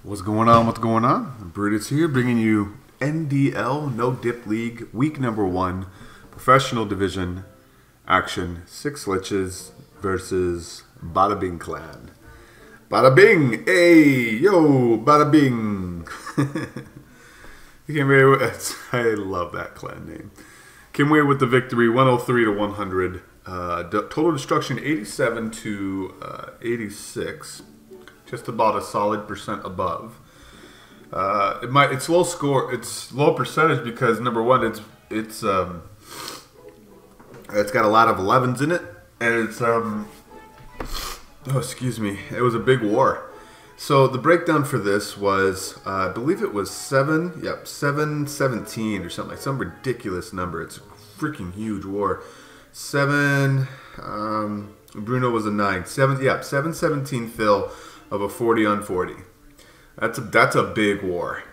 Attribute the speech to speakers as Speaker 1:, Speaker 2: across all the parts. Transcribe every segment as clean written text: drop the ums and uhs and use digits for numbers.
Speaker 1: What's going on? What's going on? Brutus here, bringing you NDL No Dip League week number 1, professional division action. 6 Schlitzes versus Bada Bing clan. Bada Bing, hey yo, Bada Bing. I love that clan name. Came away with the victory, 103 to 100. Total destruction 87 to 86. Just about a solid percent above. It's low score. It's low percentage because number one, it's got a lot of 11s in it, and it's oh excuse me, it was a big war. So the breakdown for this was I believe it was 717 or something, like some ridiculous number. It's a freaking huge war. Bruno was a 9. 717 Phil of a 40 on 40. That's a big war.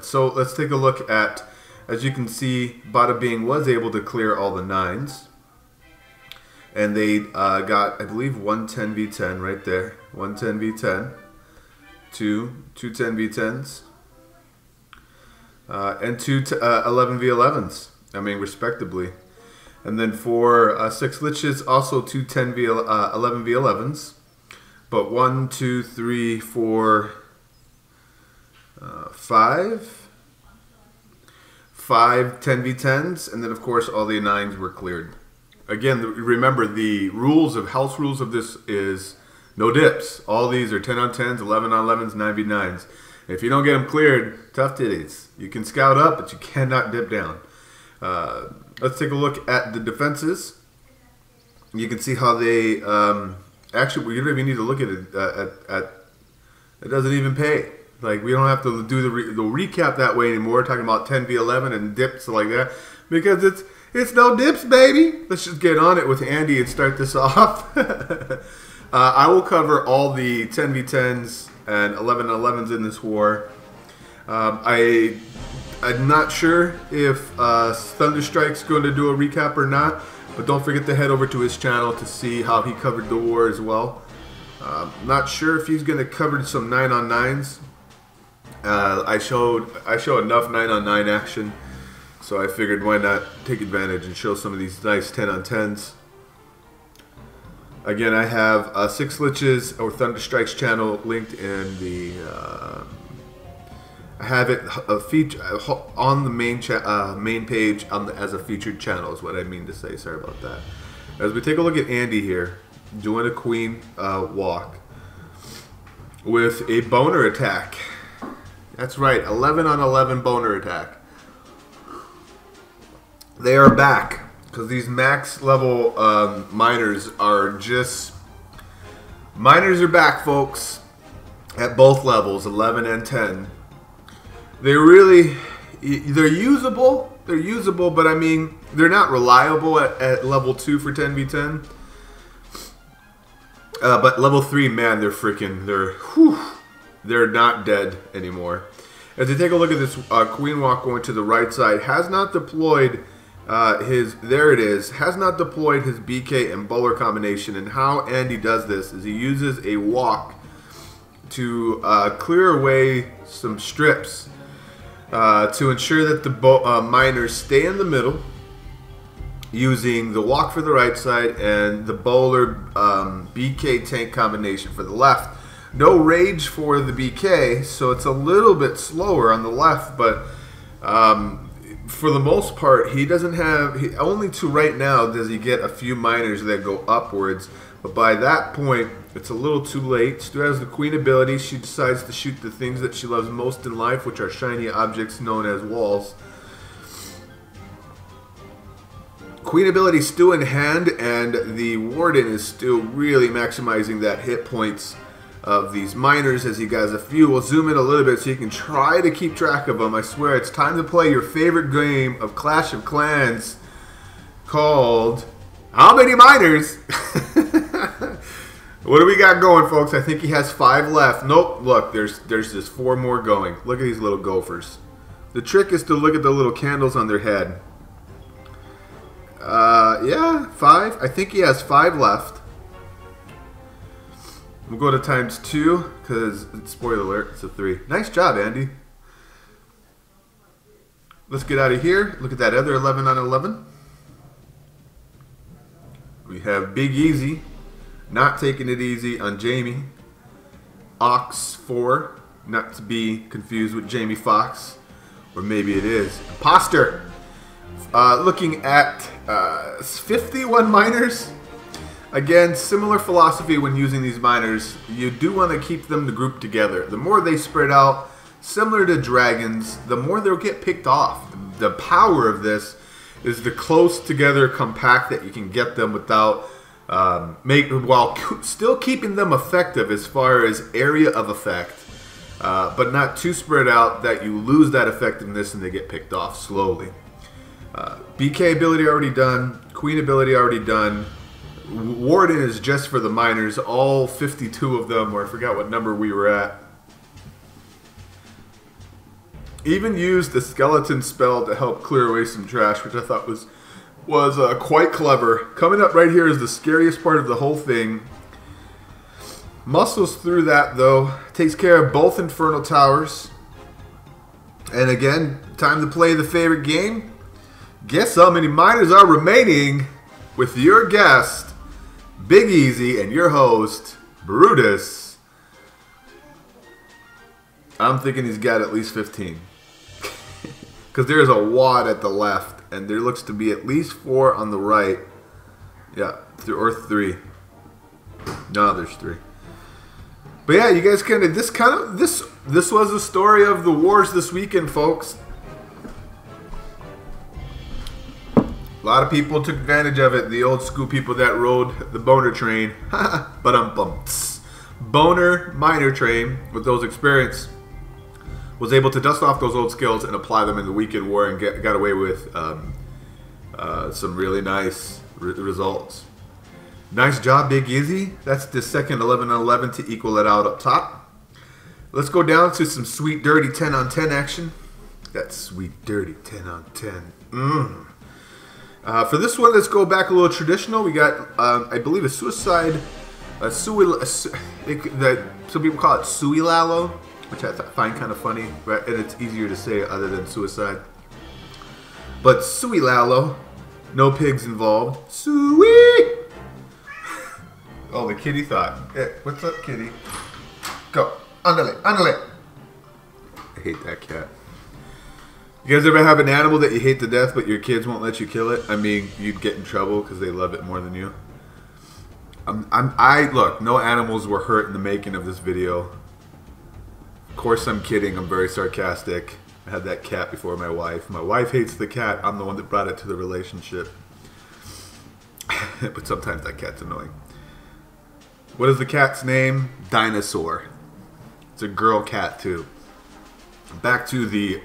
Speaker 1: So let's take a look at, as you can see, Bada Bing was able to clear all the 9s. And they got, I believe, 110 v10 right there. 110 v10. Two 10 v10s. And two 11 v11s. I mean, respectively. And then for 6 Schlitzes, also two 10 v11 v11s. But 1, 2, 3, 4, 5 10 v10s, and then of course all the 9s were cleared. Again, remember the house rules of this is no dips. All these are 10 on 10s, 11 on 11s, 9 v9s. If you don't get them cleared, tough titties. You can scout up, but you cannot dip down. Let's take a look at the defenses. You can see how they actually, we don't even need to look at it. It doesn't even pay. Like, we don't have to do the recap that way anymore. Talking about 10 v11 and dips like that, because it's no dips, baby. Let's just get on it with Andy and start this off. I will cover all the 10 v10s and 11 11s in this war. I'm not sure if Thunderstrike's going to do a recap or not. But don't forget to head over to his channel to see how he covered the war as well. Not sure if he's going to cover some 9 on 9s. I showed enough 9 on 9 action, so I figured why not take advantage and show some of these nice 10 on 10s. Again, I have 6 Schlitzes or Thunderstrike's channel linked in the. I have it on the main page as a featured channel is what I mean to say. Sorry about that. As we take a look at Andy here, doing a queen walk with a boner attack. That's right, 11 on 11 boner attack. They are back because these max level miners are just... Miners are back, folks, at both levels, 11 and 10. They're usable. They're usable, but I mean, they're not reliable at level 2 for 10v10. But level 3, man, they're not dead anymore. As you take a look at this Queen Walk going to the right side, has not deployed has not deployed his BK and bowler combination. And how Andy does this is he uses a walk to clear away some strips. To ensure that the miners stay in the middle, using the walk for the right side and the bowler BK tank combination for the left. No rage for the BK, so it's a little bit slower on the left, but for the most part, he doesn't have, only to right now does he get a few miners that go upwards, but by that point, it's a little too late. Stu has the queen ability. She decides to shoot the things that she loves most in life, which are shiny objects known as walls. Queen ability still in hand, and the warden is still really maximizing that hit points of these miners as he has a few. We'll zoom in a little bit so you can try to keep track of them. I swear it's time to play your favorite game of Clash of Clans called How Many Miners? What do we got going, folks? I think he has 5 left. Nope, look, there's just 4 more going. Look at these little gophers. The trick is to look at the little candles on their head. Yeah, 5. I think he has 5 left. We'll go to ×2 because, spoiler alert, it's a 3. Nice job, Andy. Let's get out of here. Look at that other 11 on 11. We have Big Easy, not taking it easy on Jamie. Ox 4, not to be confused with Jamie Foxx, or maybe it is. Imposter. Looking at 51 miners. Again, similar philosophy when using these miners. You do want to keep them to group together. The more they spread out, similar to dragons, the more they'll get picked off. The power of this is the close together compact that you can get them without while still keeping them effective as far as area of effect, but not too spread out that you lose that effectiveness and they get picked off slowly. BK ability already done, Queen ability already done. Warden is just for the miners, all 52 of them, or I forgot what number we were at. Even used the skeleton spell to help clear away some trash, which I thought was quite clever. Coming up right here is the scariest part of the whole thing. Muscles through that though. Takes care of both Infernal Towers. And again, time to play the favorite game. Guess how many miners are remaining with your guest, Big Easy, and your host, Brutus. I'm thinking he's got at least 15. Because there's a wad at the left, and there looks to be at least 4 on the right. Yeah, or 3. No, there's 3. But yeah, you guys this was the story of the wars this weekend, folks. A lot of people took advantage of it. The old school people that rode the boner train. Boner miner train with those experience was able to dust off those old skills and apply them in the weekend war and got away with some really nice results. Nice job, Big Easy. That's the second 11 on 11 to equal it out up top. Let's go down to some sweet, dirty 10 on 10 action. That sweet, dirty 10 on 10. For this one, let's go back a little traditional. We got, I believe, a suicide. Some people call it LaLo, which I find kind of funny, right? And it's easier to say other than suicide. But LaLo, no pigs involved. Sweet. Oh, the kitty thought. Hey, what's up, kitty? Go. Andale, andale. I hate that cat. You guys ever have an animal that you hate to death, but your kids won't let you kill it? I mean, you'd get in trouble because they love it more than you. Look, no animals were hurt in the making of this video. Of course, I'm kidding. I'm very sarcastic. I had that cat before my wife. My wife hates the cat. I'm the one that brought it to the relationship. But sometimes that cat's annoying. What is the cat's name? Dinosaur. It's a girl cat, too. Back to the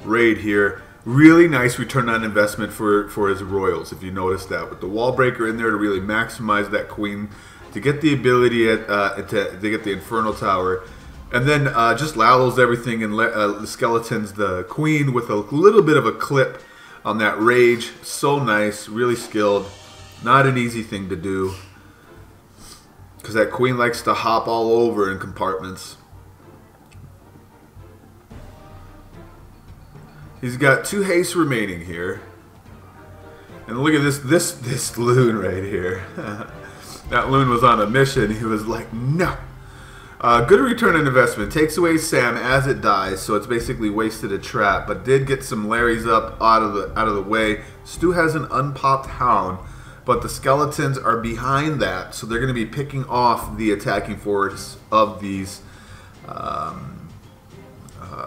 Speaker 1: raid here. Really nice return on investment for his royals, if you notice that. With the wall breaker in there to really maximize that queen, to get the ability to get the Infernal Tower. And then just LaLo's everything and the skeletons, the queen with a little bit of a clip on that rage. So nice, really skilled. Not an easy thing to do. Because that queen likes to hop all over in compartments. He's got 2 haste remaining here. And look at this loon right here. That loon was on a mission. He was like, no. Good return on investment. Takes away Sam as it dies, so it's basically wasted a trap. But did get some Larrys up out of the way. Stu has an unpopped hound, but the skeletons are behind that, so they're going to be picking off the attacking force of these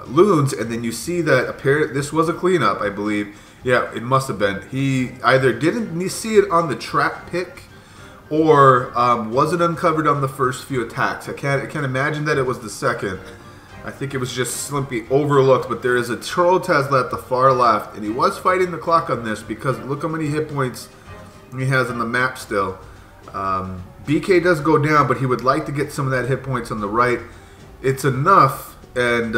Speaker 1: loons. And then you see that this was a cleanup, I believe. Yeah, it must have been. He either didn't see it on the trap pick, or wasn't uncovered on the first few attacks. I can't imagine that it was the second. I think it was just simply overlooked. But there is a Troll Tesla at the far left, and he was fighting the clock on this because look how many hit points he has on the map still. BK does go down, but he would like to get some of that hit points on the right. It's enough, and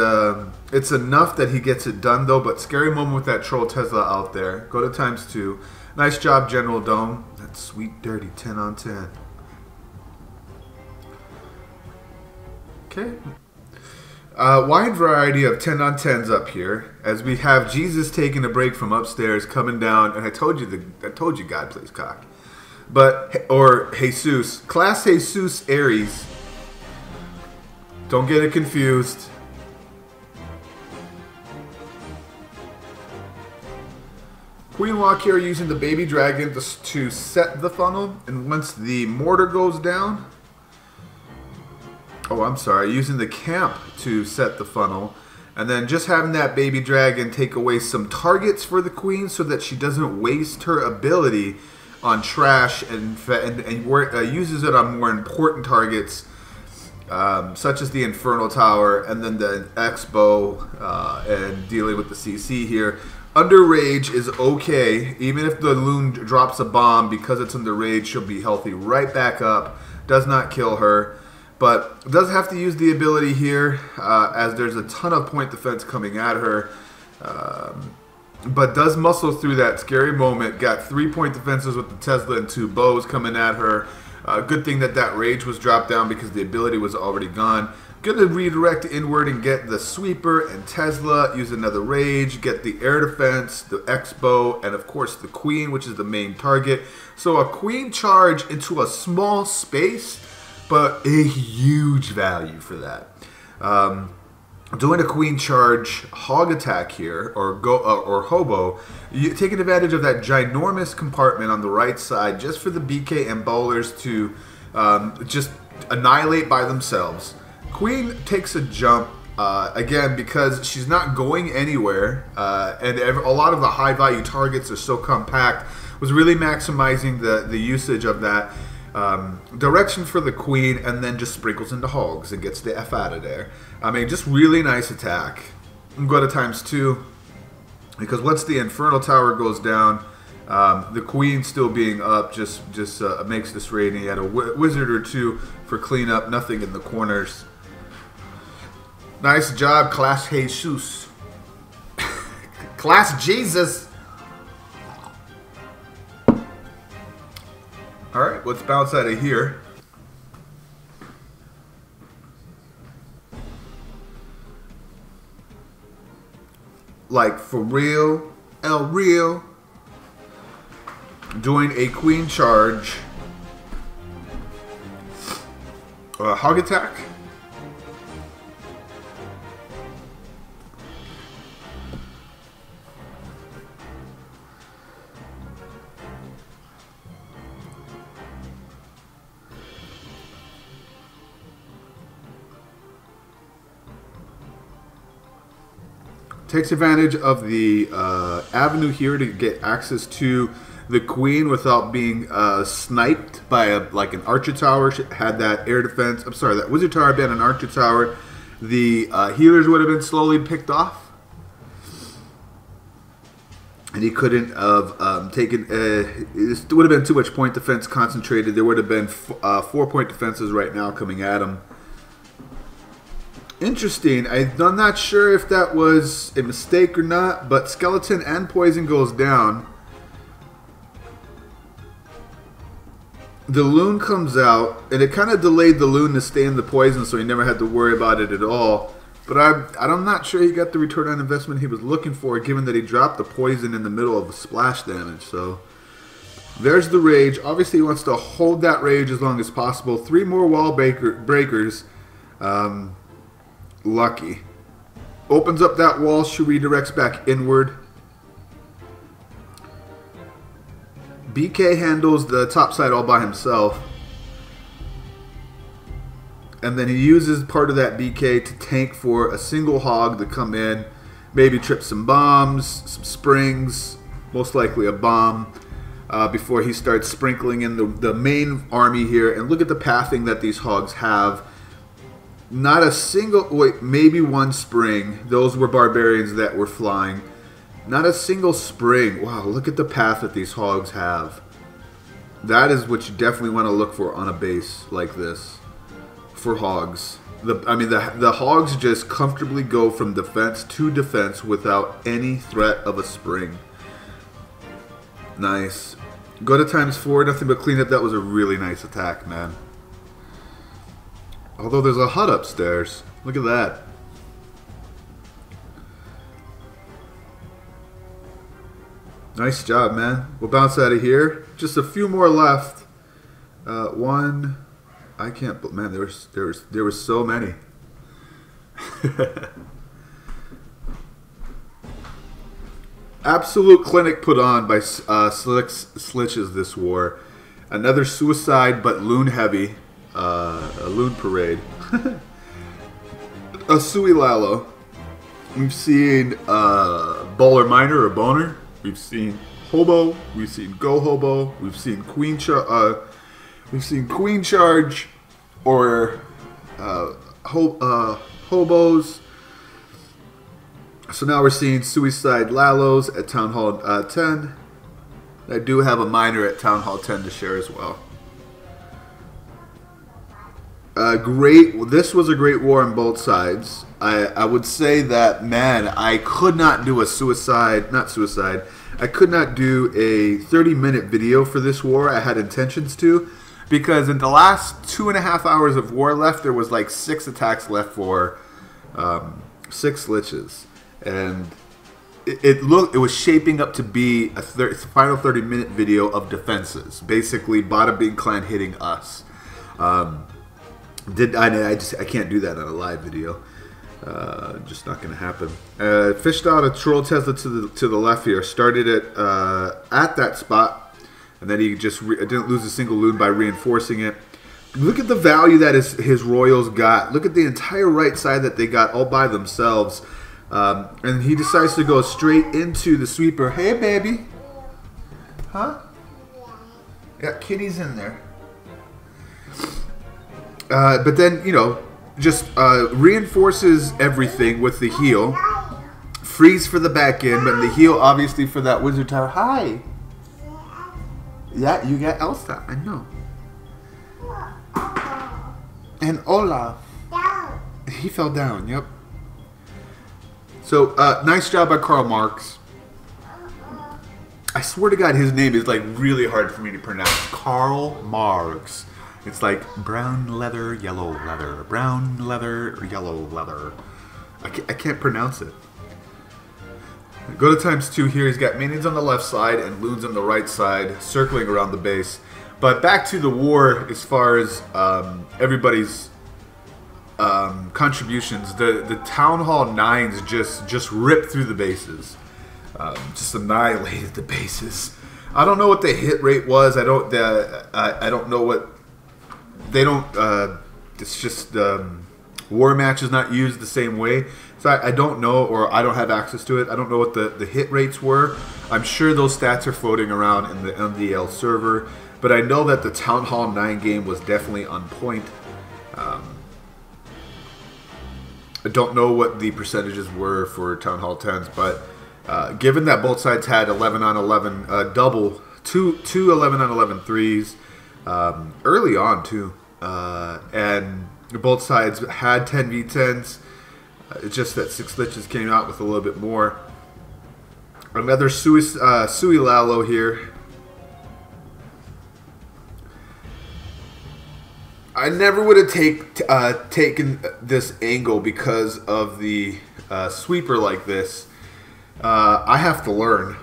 Speaker 1: it's enough that he gets it done though. But scary moment with that Troll Tesla out there. Go to ×2. Nice job, General Dome. That's sweet, dirty 10 on 10. Okay. Wide variety of 10 on 10s up here, as we have Jesus taking a break from upstairs, coming down, and I told you God plays cock. But, or Jesus, class Jesus Aries. Don't get it confused. Queen walk here using the baby dragon to set the funnel, and once the mortar goes down, oh, I'm sorry, using the camp to set the funnel, and then just having that baby dragon take away some targets for the queen so that she doesn't waste her ability on trash and uses it on more important targets, such as the Infernal Tower and then the X-Bow and dealing with the CC here. Under rage is okay. Even if the loon drops a bomb, because it's under rage, she'll be healthy right back up. Does not kill her. But does have to use the ability here, as there's a ton of point defense coming at her. But does muscle through that scary moment. Got 3 point defenses with the Tesla and 2 bows coming at her. Good thing that that rage was dropped down because the ability was already gone. Gonna redirect inward and get the sweeper and Tesla, use another rage, get the air defense, the X-bow, and of course the queen, which is the main target. So a queen charge into a small space, but a huge value for that. Doing a queen charge hog attack here, or hobo, taking advantage of that ginormous compartment on the right side just for the BK and bowlers to just annihilate by themselves. Queen takes a jump, again, because she's not going anywhere, and a lot of the high value targets are so compact, was really maximizing the usage of that direction for the queen, and then just sprinkles into hogs and gets the F out of there. I mean, just really nice attack. I'm going to ×2, because once the Infernal Tower goes down, the queen still being up just makes this rating. He had a wizard or 2 for cleanup, nothing in the corners. Nice job, Class Jesus. Class Jesus. Alright, let's bounce out of here. Like, for real, El Real. Doing a queen charge. Hog attack. Takes advantage of the avenue here to get access to the queen without being sniped by like an archer tower. She had that air defense. I'm sorry, that wizard tower been an archer tower. The healers would have been slowly picked off, and he couldn't have taken. It would have been too much point defense concentrated. There would have been 4 point defenses right now coming at him. Interesting. I'm not sure if that was a mistake or not, but skeleton and poison goes down. The loon comes out, and it kind of delayed the loon to stay in the poison, so he never had to worry about it at all. But I'm not sure he got the return on investment he was looking for, given that he dropped the poison in the middle of the splash damage. So there's the rage. Obviously, he wants to hold that rage as long as possible. 3 more wall breakers. Lucky. Opens up that wall. She redirects back inward. BK handles the top side all by himself. And then he uses part of that BK to tank for a single hog to come in. Maybe trip some bombs, some springs, most likely a bomb, before he starts sprinkling in the main army here. And look at the pathing that these hogs have. Not a single, wait, maybe 1 spring. Those were barbarians that were flying. Not a single spring. Wow, look at the path that these hogs have. That is what you definitely want to look for on a base like this for hogs. The hogs just comfortably go from defense to defense without any threat of a spring. Nice. Go to ×4, nothing but cleanup. That was a really nice attack, man. Although there's a hut upstairs. Look at that. Nice job, man. We'll bounce out of here. Just a few more left. One. I can't. Man, there was so many. Absolute clinic put on by Schlitzes this war. Another suicide, but loon heavy. A loon parade. A Sui LaLo. We've seen bowler miner or boner. We've seen hobo. We've seen go hobo. We've seen queen charge or hobos. So now we're seeing suicide LaLos at Town Hall 10. I do have a miner at Town Hall 10 to share as well. This was a great war on both sides. I would say that, man, I could not do a I could not do a 30-minute video for this war. I had intentions to, because in the last 2.5 hours of war left, there was like 6 attacks left for 6 Schlitzes, and it was shaping up to be a final 30-minute video of defenses, basically Bada Bing clan hitting us. I can't do that on a live video. Just not going to happen. Fished out a troll Tesla to the left here. Started it at that spot, and then he just didn't lose a single loon by reinforcing it. Look at the value that his royals got. Look at the entire right side that they got all by themselves. And he decides to go straight into the sweeper. Hey, baby. Huh? Got kitties in there. But then, you know, just reinforces everything with the heal. Freeze for the back end, but the heal obviously for that wizard tower. Hi. Yeah, you got Elsa. I know. And Olaf. He fell down. Yep. So nice job by Karl Marx. I swear to God, his name is like really hard for me to pronounce. Karl Marx. It's like brown leather, yellow leather, brown leather, yellow leather. I can't pronounce it. Go to ×2 here. He's got minions on the left side and loons on the right side, circling around the base. But back to the war, as far as everybody's contributions, the Town Hall 9s just ripped through the bases, just annihilated the bases. I don't know what the hit rate was. I don't know what. They don't, it's just, war match is not used the same way. So I don't know, or I don't have access to it. I don't know what the hit rates were. I'm sure those stats are floating around in the NDL server. But I know that the Town Hall 9 game was definitely on point. I don't know what the percentages were for Town Hall 10s, but given that both sides had 11 on 11 two 11 on 11 threes, early on too, and both sides had 10v10s. It's just that Schlitzes came out with a little bit more. Another Sui LaLo here. I never would have taken this angle because of the sweeper like this. I have to learn,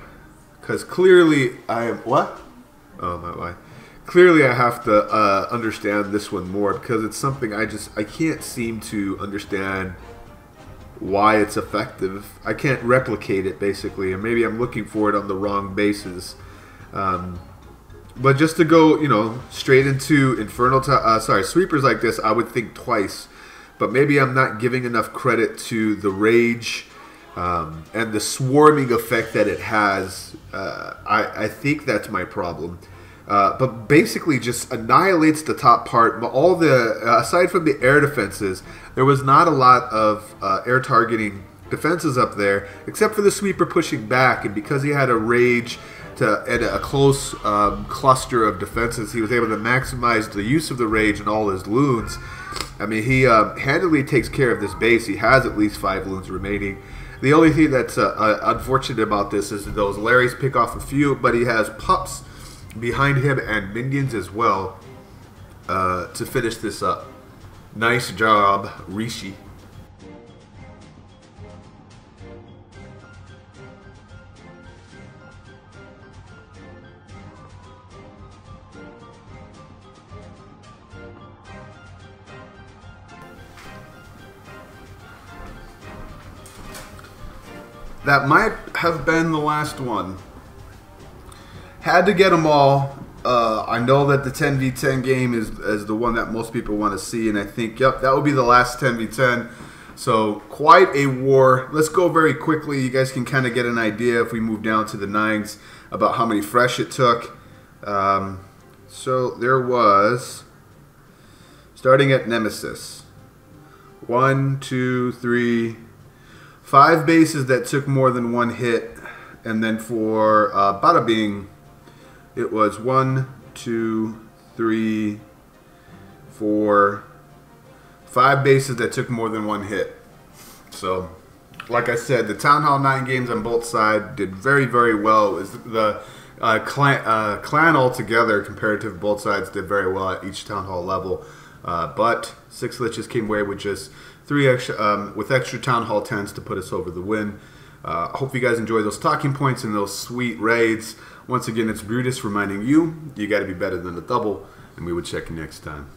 Speaker 1: because clearly I am what? Oh my! Clearly I have to understand this one more, because it's something I can't seem to understand why it's effective. I can't replicate it basically, and maybe I'm looking for it on the wrong bases. But just to go, you know, straight into sweepers like this, I would think twice. But maybe I'm not giving enough credit to the rage and the swarming effect that it has. I think that's my problem. But basically just annihilates the top part. All the aside from the air defenses, there was not a lot of air targeting defenses up there, except for the sweeper pushing back. And because he had a rage and a close cluster of defenses, he was able to maximize the use of the rage and all his loons. I mean, he handily takes care of this base. He has at least 5 loons remaining. The only thing that's unfortunate about this is that those Larrys pick off a few, but he has pups behind him and minions as well to finish this up. Nice job, Rishi. That might have been the last one. Had to get them all. I know that the 10v10 game is the one that most people want to see, and I think, yep, that would be the last 10v10. So quite a war. Let's go very quickly. You guys can kind of get an idea if we move down to the 9s about how many fresh it took. So there was, starting at Nemesis, 1, 2, 3, 5 bases that took more than one hit, and then for Bada, it was 1, 2, 3, 4, 5 bases that took more than one hit. So, like I said, the Town Hall 9 games on both sides did very, very well. It was the clan altogether, comparative, both sides did very well at each Town Hall level. But 6 Schlitzes came away with just 3 extra, with extra Town Hall 10s to put us over the win. I hope you guys enjoy those talking points and those sweet raids. Once again, it's Brutus reminding you, you got to be better than the double, and we will check you next time.